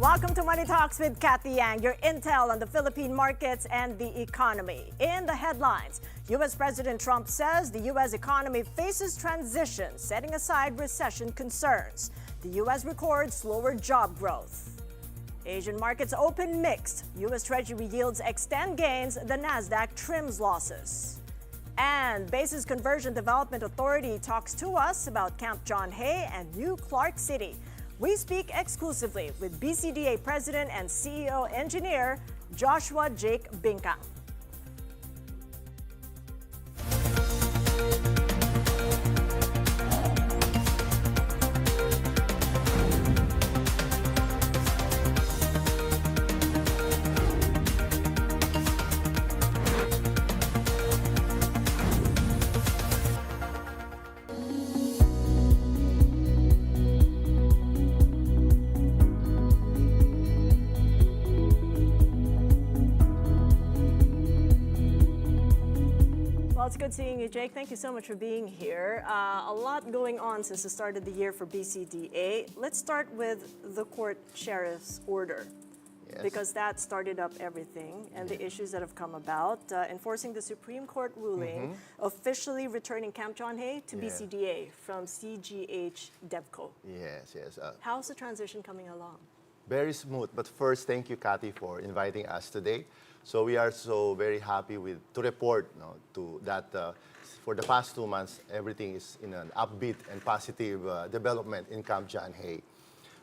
Welcome to Money Talks with Cathy Yang, your intel on the Philippine markets and the economy. In the headlines, U.S. President Trump says the U.S. economy faces transition, setting aside recession concerns. The U.S. records slower job growth. Asian markets open mixed. U.S. Treasury yields extend gains, the Nasdaq trims losses. And Bases Conversion Development Authority talks to us about Camp John Hay and New Clark City. We speak exclusively with BCDA President and CEO Engineer Joshua Jake Bingcang. Well, it's good seeing you, Jake. Thank you so much for being here. A lot going on since the start of the year for BCDA. Let's start with the court sheriff's order, because that started up everything and the issues that have come about. Enforcing the Supreme Court ruling, officially returning Camp John Hay to BCDA from CGH DevCo. Yes. How's the transition coming along? Very smooth. But first, thank you, Cathy, for inviting us today. So we are so very happy to report that for the past 2 months, everything is in an upbeat and positive development in Camp John Hay.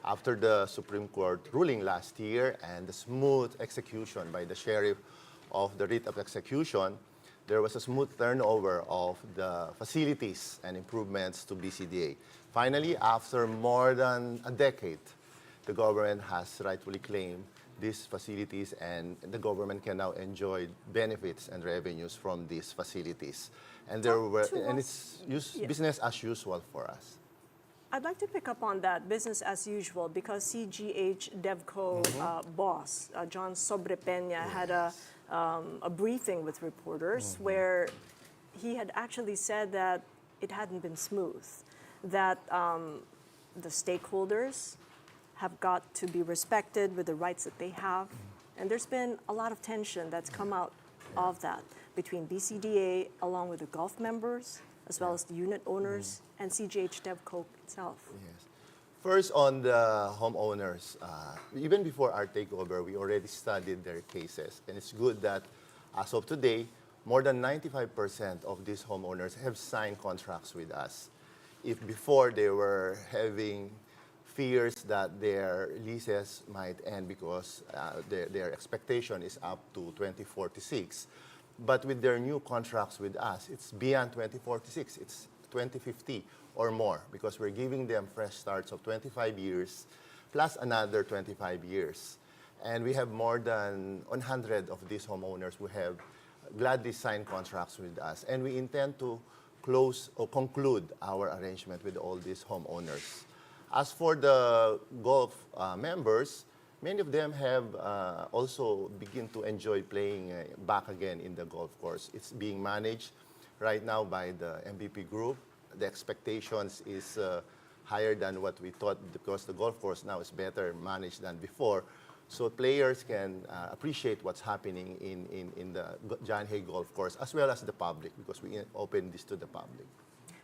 After the Supreme Court ruling last year and the smooth execution by the sheriff of the writ of execution, there was a smooth turnover of the facilities and improvements to BCDA. Finally, after more than a decade, the government has rightfully claimed these facilities, and the government can now enjoy benefits and revenues from these facilities. And it's business as usual for us. I'd like to pick up on that, business as usual, because CGH DevCo boss, John Sobrepeña, had a briefing with reporters where he had actually said that it hadn't been smooth, that the stakeholders have got to be respected with the rights that they have. And there's been a lot of tension that's come out of that between BCDA along with the Gulf members, as well as the unit owners and CGH DevCo itself. Yes. First, on the homeowners, even before our takeover, we already studied their cases. And it's good that as of today, more than 95% of these homeowners have signed contracts with us. If before they were having fears that their leases might end because their expectation is up to 2046. But with their new contracts with us, it's beyond 2046. It's 2050 or more, because we're giving them fresh starts of 25 years plus another 25 years. And we have more than 100 of these homeowners who have gladly signed contracts with us. And we intend to close or conclude our arrangement with all these homeowners. As for the Gulf members, many of them have also begun to enjoy playing back again in the golf course. It's being managed right now by the MVP group. The expectations is higher than what we thought, because the golf course now is better managed than before. So players can appreciate what's happening in the John Hay Golf Course, as well as the public, because we open this to the public.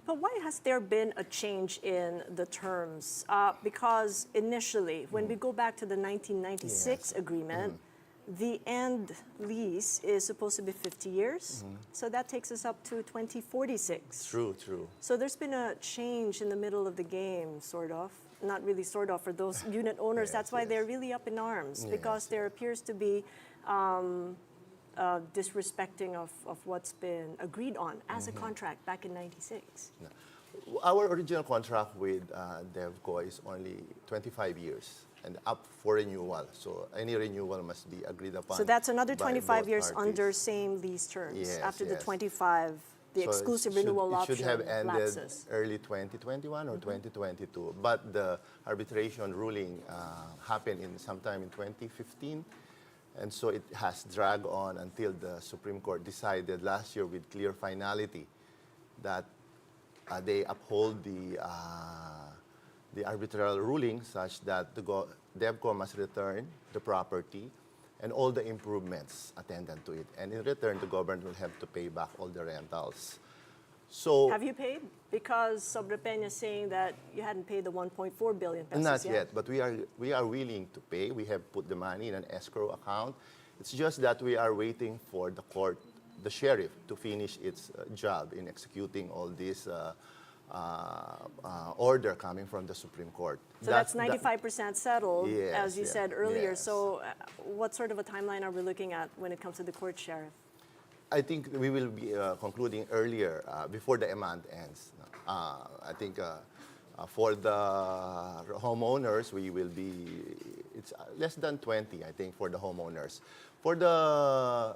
But why has there been a change in the terms? Because initially, when we go back to the 1996 agreement, the end lease is supposed to be 50 years. So that takes us up to 2046. True. So there's been a change in the middle of the game, sort of. Not really sort of, for those unit owners. That's why they're really up in arms, because there appears to be disrespecting of what's been agreed on as a contract back in 96. Our original contract with DevCo is only 25 years and up for renewal. So any renewal must be agreed upon. So that's another 25 years parties. under same lease terms. Yes, After the yes. 25, the So exclusive renewal option It should have ended lapses. early 2021 or 2022. But the arbitration ruling happened sometime in 2015. And so it has dragged on until the Supreme Court decided last year with clear finality that they uphold the arbitral ruling such that DevCo must return the property and all the improvements attendant to it. And in return, the government will have to pay back all the rentals. So Have you paid? Because Sobre Peña is saying that you hadn't paid the 1.4 billion pesos not yet, but we are willing to pay. We have put the money in an escrow account. It's just that we are waiting for the court, the sheriff, to finish its job in executing all this order coming from the Supreme Court. So that's 95% settled, Yes, as you yeah, said earlier. yes. So what sort of a timeline are we looking at when it comes to the court, Sheriff? I think we will be concluding earlier, before the month ends. I think for the homeowners, we will be, it's less than 20, I think, for the homeowners. For the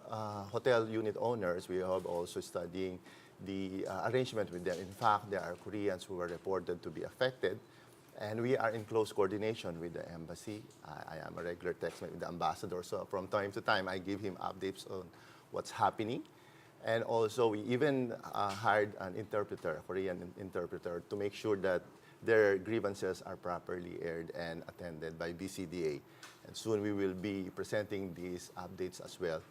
hotel unit owners, we are also studying the arrangement with them. In fact, there are Koreans who were reported to be affected, and we are in close coordination with the embassy. I am a regular textmate with the ambassador, so from time to time, I give him updates on what's happening. And also, we even hired an interpreter, a Korean interpreter, to make sure that their grievances are properly aired and attended by BCDA. And soon we will be presenting these updates as well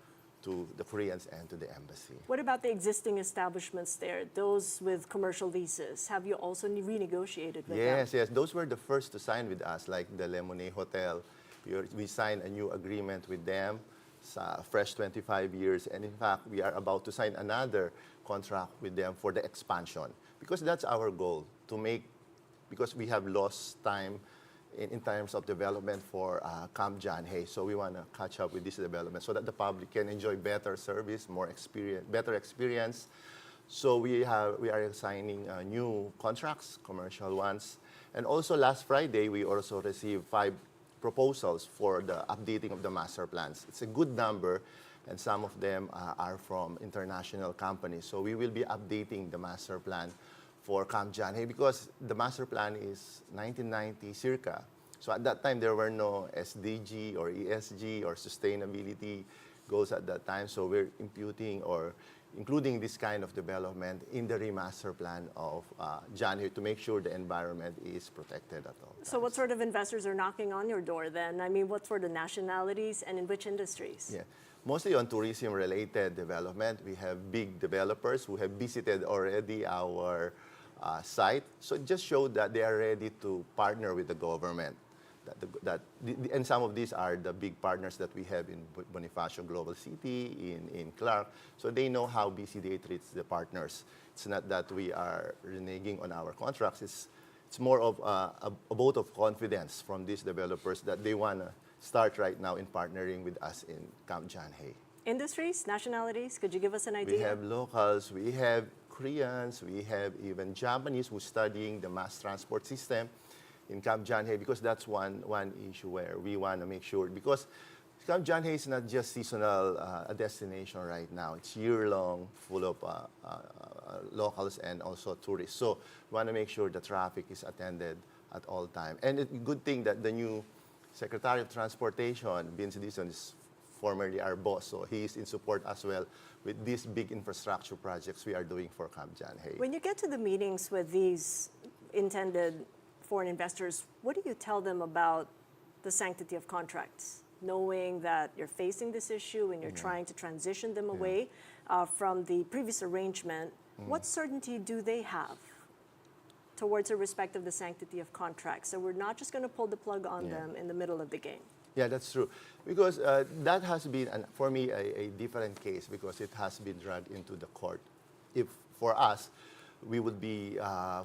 to the Koreans and to the embassy. What about the existing establishments there, those with commercial leases? Have you also renegotiated with them? Yes, yes. Those were the first to sign with us, like the Lemonade Hotel. We signed a new agreement with them, fresh 25 years. And in fact, we are about to sign another contract with them for the expansion. Because that's our goal, to make, because we have lost time in terms of development for Camp John Hay. So we want to catch up with this development so that the public can enjoy better service, more experience, better experience. So we are signing new contracts, commercial ones. And also last Friday, we also received 5 proposals for the updating of the master plans. It's a good number, and some of them are from international companies. So we will be updating the master plan for Camp John Hay because the master plan is 1990 circa. So at that time, there were no SDG or ESG or sustainability goals at that time. So we're imputing or including this kind of development in the remaster plan of John Hay to make sure the environment is protected at all times. So what sort of investors are knocking on your door then? I mean, what sort of nationalities and in which industries? Yeah. Mostly on tourism-related development. We have big developers who have visited already our site. So it just showed that they are ready to partner with the government. And some of these are the big partners that we have in Bonifacio Global City, in Clark. So they know how BCDA treats the partners. It's not that we are reneging on our contracts. It's more of a vote of confidence from these developers that they want to start right now in partnering with us in Camp John Hay. Industries, nationalities, could you give us an idea? We have locals, we have Koreans, we have even Japanese who's studying the mass transport system in Camp John Hay, because that's one issue where we want to make sure, because Camp John Hay is not just seasonal a destination right now. It's year-long, full of locals and also tourists. So we want to make sure the traffic is attended at all time. And it's a good thing that the new Secretary of Transportation, Vince Dizon, is formerly our boss, so he is in support as well with these big infrastructure projects we are doing for Camp John Hay. When you get to the meetings with these intended foreign investors, what do you tell them about the sanctity of contracts, knowing that you're facing this issue and you're trying to transition them away from the previous arrangement? What certainty do they have towards a respect of the sanctity of contracts? So we're not just going to pull the plug on them in the middle of the game. Yeah, that's true. Because that has been, for me, a different case because it has been dragged into the court. If for us, we would be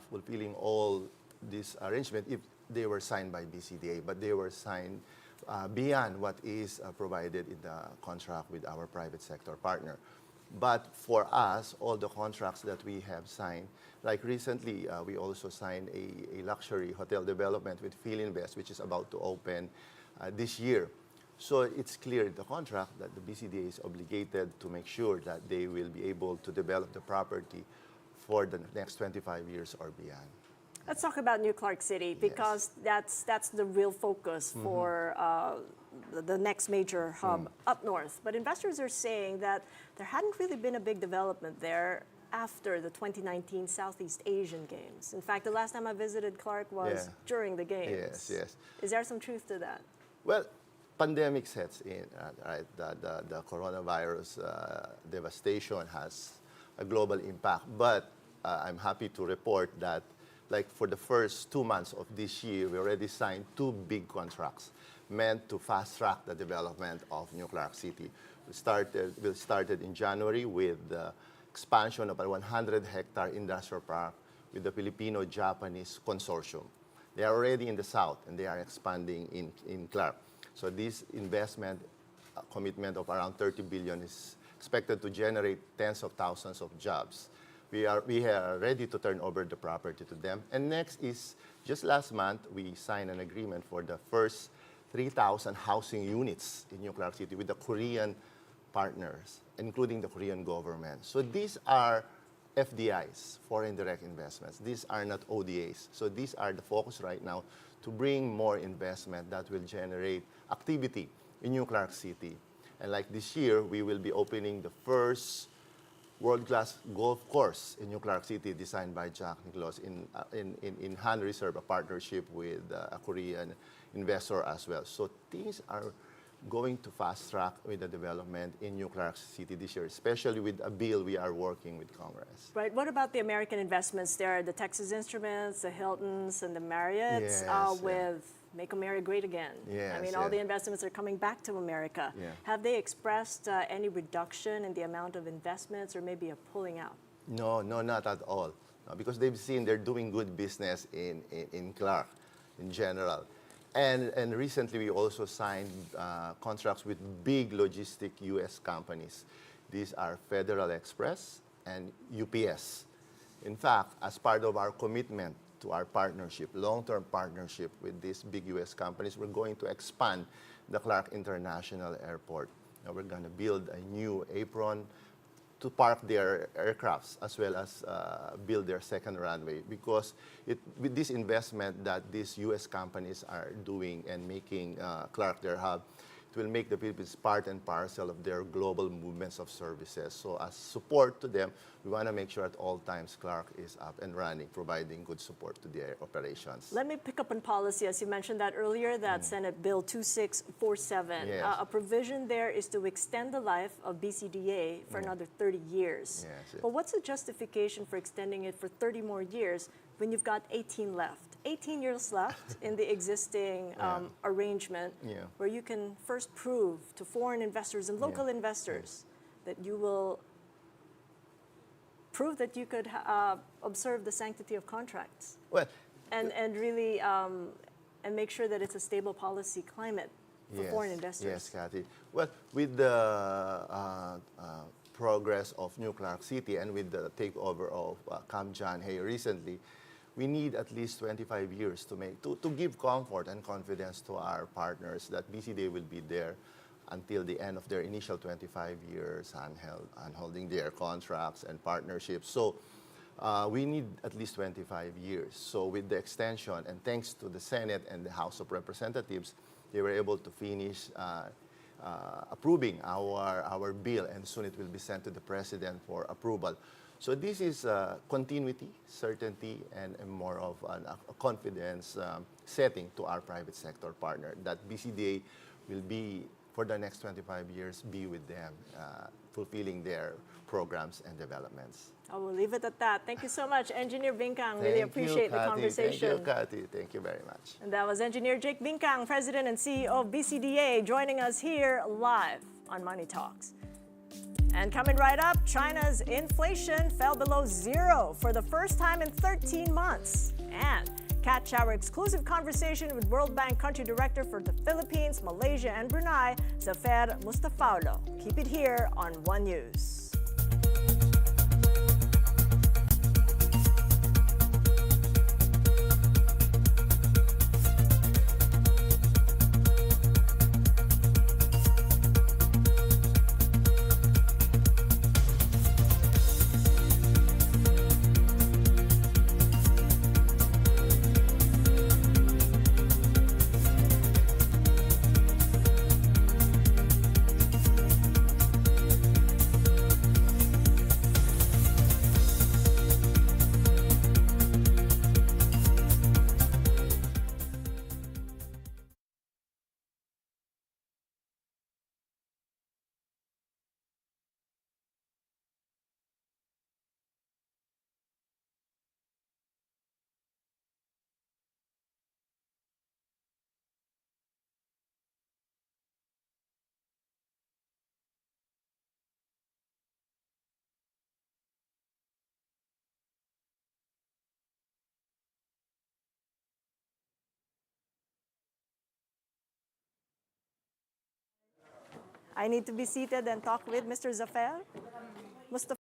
fulfilling all this arrangement if they were signed by BCDA, but they were signed beyond what is provided in the contract with our private sector partner. But for us, all the contracts that we have signed, like recently, we also signed a luxury hotel development with Philinvest, which is about to open this year. So it's clear in the contract that the BCDA is obligated to make sure that they will be able to develop the property for the next 25 years or beyond. Let's talk about New Clark City, because that's the real focus for the next major hub up north. But investors are saying that there hadn't really been a big development there after the 2019 Southeast Asian Games. In fact, the last time I visited Clark was during the Games. Yes, yes. Is there some truth to that? Well, pandemic sets in, right? The coronavirus devastation has a global impact. But I'm happy to report that, like for the first 2 months of this year, we already signed 2 big contracts meant to fast track the development of New Clark City. We started in January with the expansion of a 100-hectare industrial park with the Filipino-Japanese consortium. They are already in the south and they are expanding in Clark. So this investment commitment of around 30 billion is expected to generate tens of thousands of jobs. We are ready to turn over the property to them. And next is, just last month, we signed an agreement for the first 3,000 housing units in New Clark City with the Korean partners, including the Korean government. So these are FDIs, foreign direct investments. These are not ODAs. So these are the focus right now to bring more investment that will generate activity in New Clark City. And like this year, we will be opening the first world-class golf course in New Clark City, designed by Jack Nicklaus in Han Reserve, a partnership with a Korean investor as well. So things are going to fast track with the development in New Clark City this year, especially with a bill we are working with Congress. Right. What about the American investments? There are the Texas Instruments, the Hiltons, and the Marriotts with Make America Great Again. Yes, I mean, all the investments are coming back to America. Yeah. Have they expressed any reduction in the amount of investments or maybe a pulling out? No, not at all. No, because they've seen they're doing good business in Clark in general. And recently we also signed contracts with big logistic U.S. companies. These are Federal Express and UPS. In fact, as part of our commitment to our partnership, long-term partnership with these big U.S. companies, we're going to expand the Clark International Airport. Now we're going to build a new apron to park their aircrafts as well as build their second runway, because with this investment that these U.S. companies are doing and making Clark their hub, it will make the Philippines part and parcel of their global movements of services. So as support to them, we want to make sure at all times Clark is up and running, providing good support to their operations. Let me pick up on policy. As you mentioned that earlier, that Senate Bill 2647. Yes. A provision there is to extend the life of BCDA for another 30 years. Yes. But what's the justification for extending it for 30 more years when you've got 18 left? 18 years left in the existing arrangement, where you can first prove to foreign investors and local investors that you will prove that you could observe the sanctity of contracts. Well, and really and make sure that it's a stable policy climate for foreign investors. Yes, Cathy. Well, with the progress of New Clark City and with the takeover of Camp John Hay recently, we need at least 25 years to give comfort and confidence to our partners that BCDA will be there until the end of their initial 25 years and holding their contracts and partnerships. So we need at least 25 years. So with the extension, and thanks to the Senate and the House of Representatives, they were able to finish approving our bill, and soon it will be sent to the President for approval. So this is continuity, certainty, and more of a confidence setting to our private sector partner that BCDA will be, for the next 25 years, be with them, fulfilling their programs and developments. I will leave it at that. Thank you so much, Engineer Bingcang. Really appreciate the conversation. Thank you, Cathy. Thank you very much. And that was Engineer Jake Bingcang, President and CEO of BCDA, joining us here live on Money Talks. And coming right up, China's inflation fell below zero for the first time in 13 months. And catch our exclusive conversation with World Bank Country Director for the Philippines, Malaysia, and Brunei, Zafer Mustafaulo. Keep it here on One News. I need to be seated and talk with Mr. Zafer. Mustafa.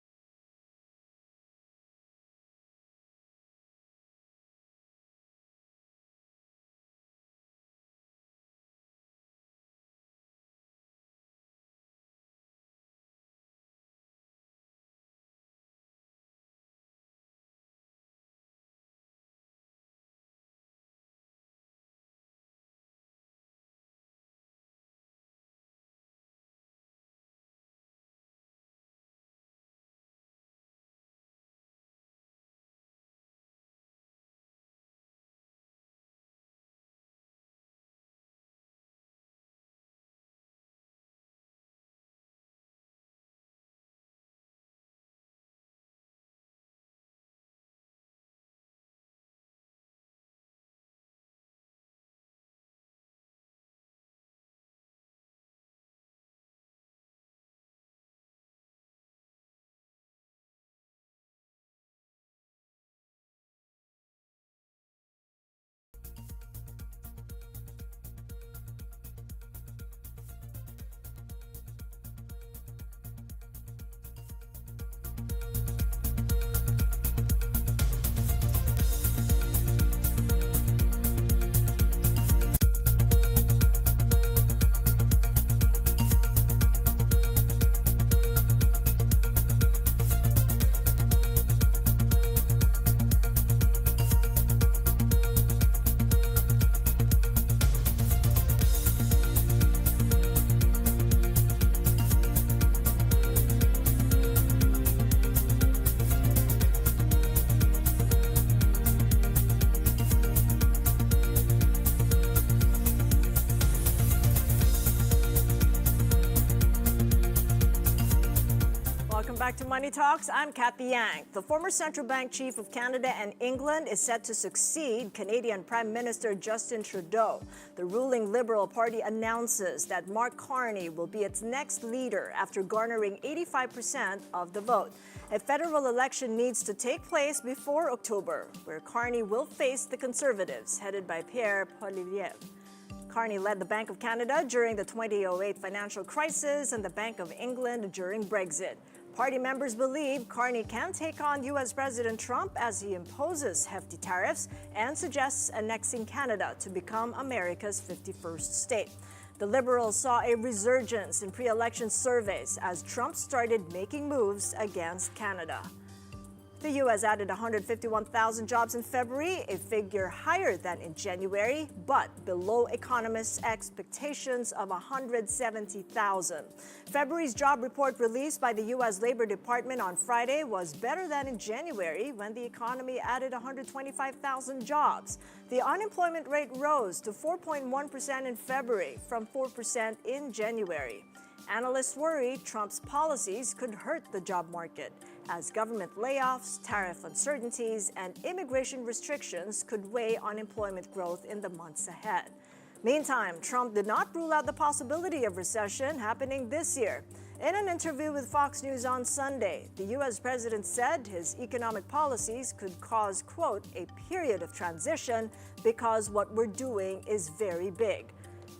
Welcome back to Money Talks. I'm Cathy Yang. The former central bank chief of Canada and England is set to succeed Canadian Prime Minister Justin Trudeau. The ruling Liberal Party announces that Mark Carney will be its next leader after garnering 85% of the vote. A federal election needs to take place before October, where Carney will face the Conservatives, headed by Pierre Poilievre. Carney led the Bank of Canada during the 2008 financial crisis and the Bank of England during Brexit. Party members believe Carney can take on U.S. President Trump as he imposes hefty tariffs and suggests annexing Canada to become America's 51st state. The Liberals saw a resurgence in pre-election surveys as Trump started making moves against Canada. The U.S. added 151,000 jobs in February, a figure higher than in January, but below economists' expectations of 170,000. February's job report released by the U.S. Labor Department on Friday was better than in January, when the economy added 125,000 jobs. The unemployment rate rose to 4.1% in February from 4% in January. Analysts worry Trump's policies could hurt the job market, as government layoffs, tariff uncertainties, and immigration restrictions could weigh on employment growth in the months ahead. Meantime, Trump did not rule out the possibility of recession happening this year. In an interview with Fox News on Sunday, the U.S. president said his economic policies could cause, quote, a period of transition because what we're doing is very big.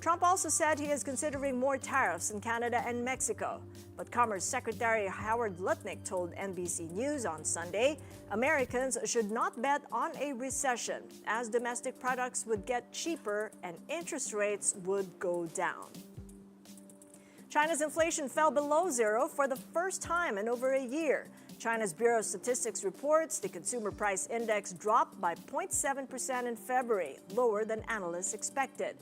Trump also said he is considering more tariffs in Canada and Mexico. But Commerce Secretary Howard Lutnick told NBC News on Sunday, Americans should not bet on a recession, as domestic products would get cheaper and interest rates would go down. China's inflation fell below zero for the first time in over a year. China's Bureau of Statistics reports the consumer price index dropped by 0.7% in February, lower than analysts expected.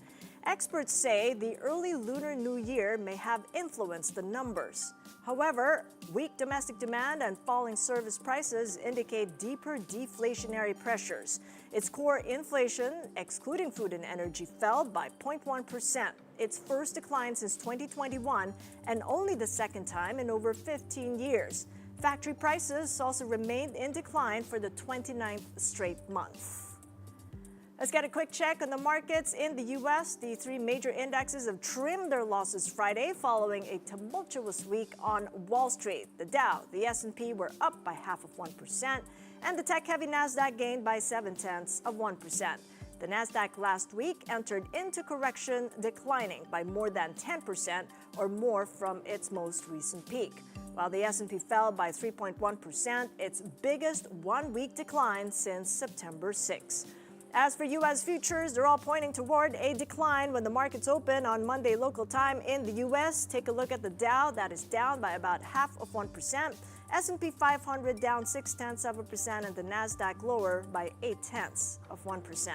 Experts say the early Lunar New Year may have influenced the numbers. However, weak domestic demand and falling service prices indicate deeper deflationary pressures. Its core inflation, excluding food and energy, fell by 0.1%, its first decline since 2021 and only the second time in over 15 years. Factory prices also remained in decline for the 29th straight month. Let's get a quick check on the markets in the U.S. The three major indexes have trimmed their losses Friday following a tumultuous week on Wall Street. The Dow, the S&P were up by 0.5%, and the tech-heavy Nasdaq gained by 0.7%. The Nasdaq last week entered into correction, declining by more than 10% or more from its most recent peak, while the S&P fell by 3.1%, its biggest one-week decline since September 6. As for U.S. futures, they're all pointing toward a decline when the markets open on Monday local time in the U.S. Take a look at the Dow. That is down by about 0.5%. S&P 500 down 0.6%, and the Nasdaq lower by 0.8%.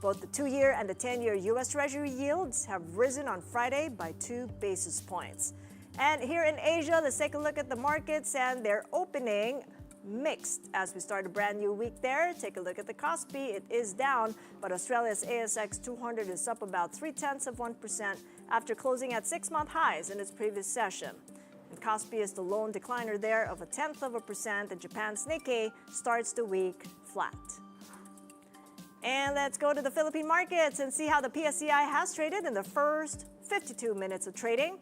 Both the 2-year and the 10-year U.S. Treasury yields have risen on Friday by 2 basis points. And here in Asia, let's take a look at the markets and their opening. Mixed as we start a brand new week there. Take a look at the Kospi. It is down, but Australia's ASX 200 is up about 0.3% after closing at 6-month highs in its previous session. And Kospi is the lone decliner there of 0.1%, and Japan's Nikkei starts the week flat. And let's go to the Philippine markets and see how the PSCI has traded in the first 52 minutes of trading.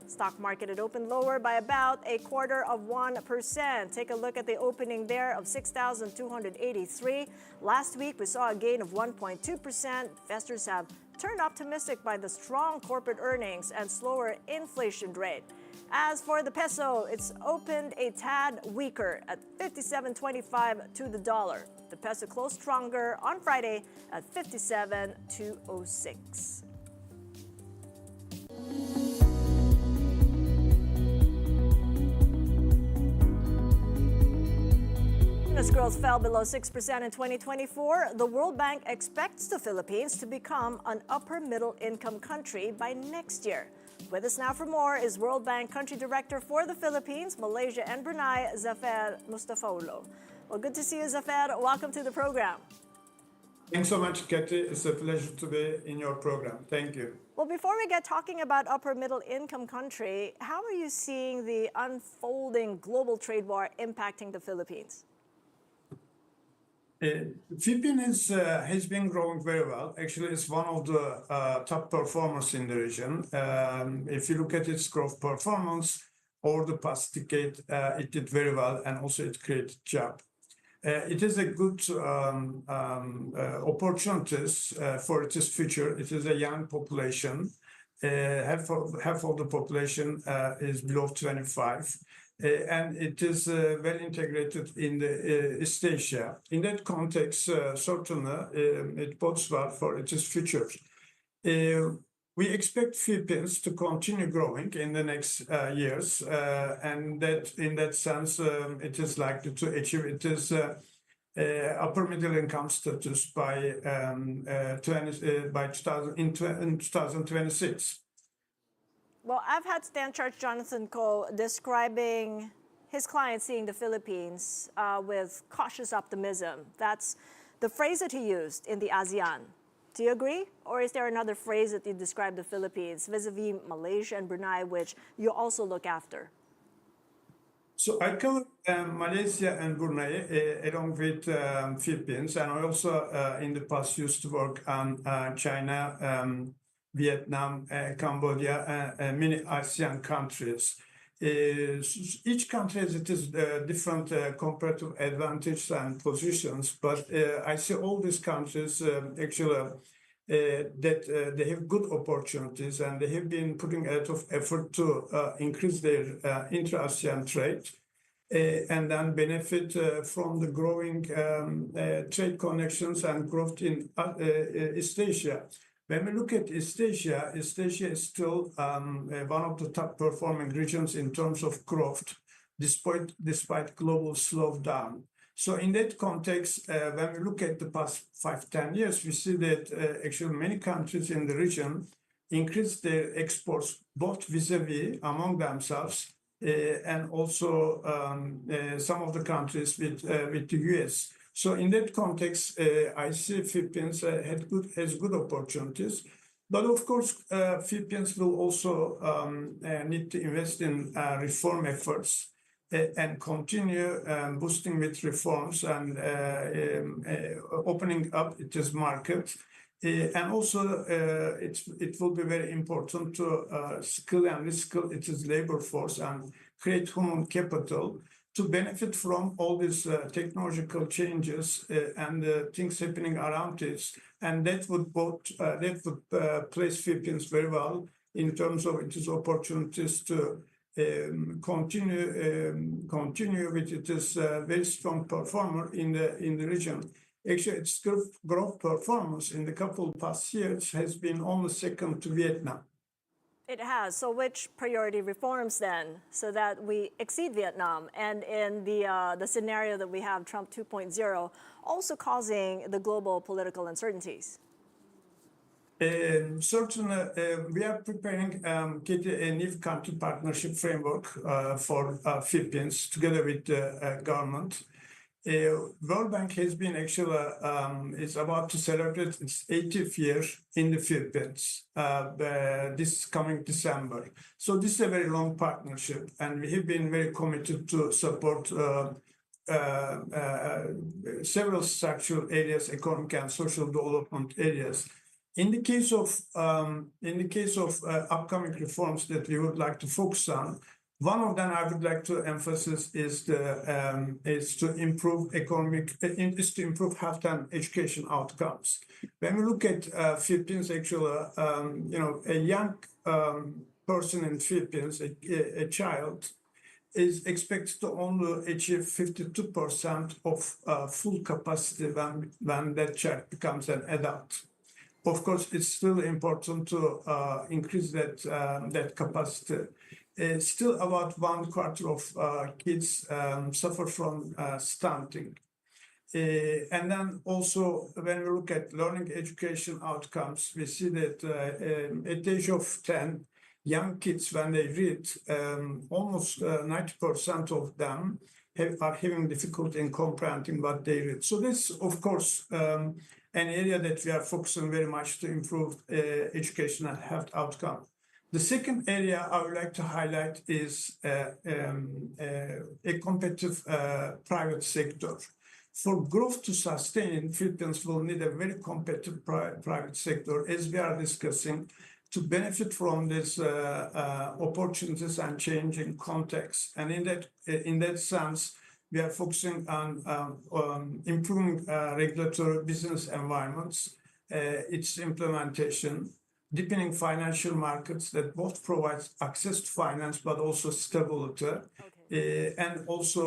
Stock market had opened lower by about 0.25%. Take a look at the opening there of 6,283. Last week, we saw a gain of 1.2%. Investors have turned optimistic by the strong corporate earnings and slower inflation rate. As for the peso, it's opened a tad weaker at 57.25 to the dollar. The peso closed stronger on Friday at 57.206. As growth fell below 6% in 2024, the World Bank expects the Philippines to become an upper middle income country by next year. With us now for more is World Bank Country Director for the Philippines, Malaysia and Brunei, Zafer Mustafaullo. Well, good to see you, Zafer. Welcome to the program. Thanks so much, Cathy. It's a pleasure to be in your program. Thank you. Well, before we get talking about upper middle income country, how are you seeing the unfolding global trade war impacting the Philippines? Philippines has been growing very well. Actually, it's one of the top performers in the region. If you look at its growth performance over the past decade, it did very well, and also it created jobs. It is a good opportunities for its future. It is a young population. Half of the population is below 25. And it is well integrated in the East Asia. In that context, certainly, it bodes well for its future. We expect Philippines to continue growing in the next years, and that in that sense, it is likely to achieve its upper middle income status by 2026. Well, I've had Stan Church Jonathan Ko describing his clients seeing the Philippines with cautious optimism. That's the phrase that he used in the ASEAN. Do you agree? Or is there another phrase that you describe the Philippines vis-a-vis Malaysia and Brunei, which you also look after? So I cover Malaysia and Brunei along with Philippines, and I also in the past used to work on China, Vietnam, Cambodia, and many ASEAN countries. Each country has its different comparative advantages and positions, but I see all these countries actually that they have good opportunities, and they have been putting a lot of effort to increase their intra-ASEAN trade and then benefit from the growing trade connections and growth in East Asia. When we look at East Asia is still one of the top performing regions in terms of growth, despite global slowdown. So in that context, when we look at the past 5-10 years, we see that actually many countries in the region increased their exports both vis-a-vis among themselves and also some of the countries with the US. So in that context, I see Philippines has good opportunities. But of course, Philippines will also need to invest in reform efforts and continue boosting with reforms and opening up its market. And also, it will be very important to skill and reskill its labor force and create human capital to benefit from all these technological changes and things happening around us, and that would place Philippines very well in terms of its opportunities to continue with its very strong performer in the region. Actually, its growth performance in the couple past years has been only second to Vietnam. It has. So which priority reforms then so that we exceed Vietnam? And in the scenario that we have Trump 2.0 also causing the global political uncertainties? Certainly, we are preparing a new country partnership framework for Philippines together with the government. World Bank has been actually is about to celebrate its 80th year in the Philippines this coming December. So this is a very long partnership, and we have been very committed to support several structural areas, economic and social development areas. In the case of upcoming reforms that we would like to focus on, one of them I would like to emphasize is to improve health and education outcomes. When we look at Philippines, actually, a young person in Philippines, a child, is expected to only achieve 52% of full capacity when that child becomes an adult. Of course, it's still important to increase that capacity. Still, about 1/4 of kids suffer from stunting. And then also, when we look at learning education outcomes, we see that at the age of 10, young kids, when they read, almost 90% of them are having difficulty in comprehending what they read. So this, of course, an area that we are focusing very much to improve education and health outcome. The second area I would like to highlight is a competitive private sector. For growth to sustain, Philippines will need a very competitive private sector, as we are discussing, to benefit from these opportunities and changing context. And in that sense, we are focusing on improving regulatory business environments, its implementation, deepening financial markets that both provide access to finance but also stability, and also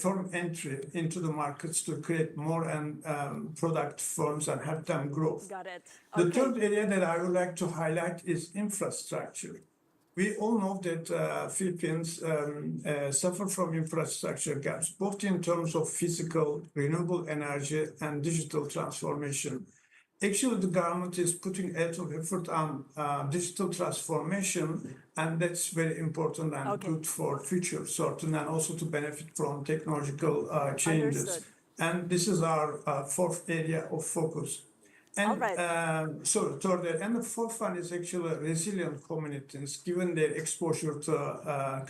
firm entry into the markets to create more and product firms and help them grow. Got it. The third area that I would like to highlight is infrastructure. We all know that Philippines suffer from infrastructure gaps, both in terms of physical, renewable energy, and digital transformation. Actually, the government is putting a lot of effort on digital transformation, and that's very important and good for future, certainly, and also to benefit from technological changes. Understood. And this is our fourth area of focus. And third, and the fourth one is actually resilient communities, given their exposure to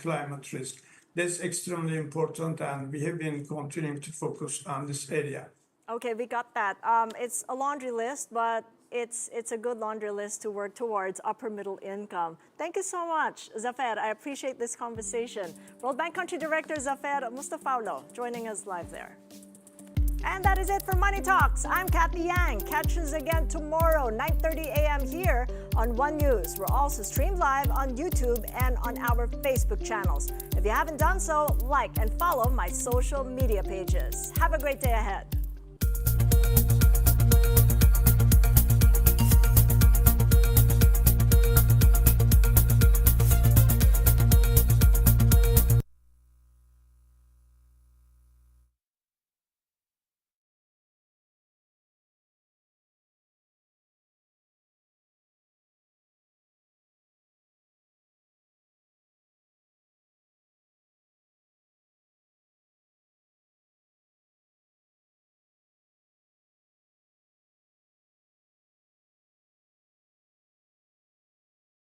climate risk. That's extremely important, and we have been continuing to focus on this area. Okay, we got that. It's a laundry list, but it's a good laundry list to work towards upper middle income. Thank you so much, Zafer. I appreciate this conversation. World Bank Country Director Zafer Mustafaulo joining us live there. And that is it for Money Talks. I'm Cathy Yang. Catch us again tomorrow, 9:30 a.m. here on One News. We're also streamed live on YouTube and on our Facebook channels. If you haven't done so, like and follow my social media pages. Have a great day ahead.